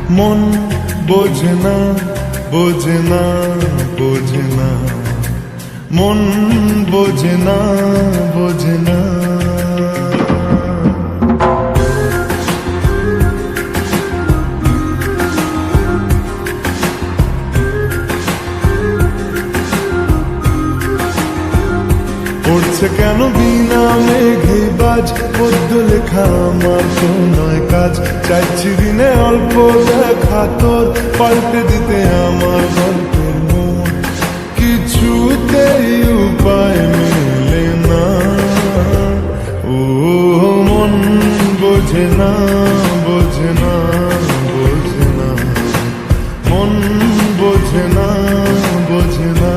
মন বোঝে না, বোঝে না, বোঝে না, মন বোঝে না, বোঝে না। পড়ছে কেন বিনা মেঘে বাজ, পদ্য লেখা আমার তো নয় কাজ। চাইছি দিনে অল্প দেখা তোর, পাল্টে দিতে আমার গল্পের মোড়। কিছুতেই উপায় মেলে না, ও মন বোঝে না, বোঝে না, বোঝে না, মন বোঝে না, বোঝে না।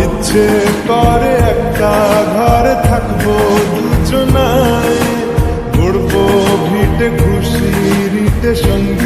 ইচ্ছে করে একটা ঘরে থাকবো দুজনায়, গড়বো ভিটে খুশি রিটে সঙ্গী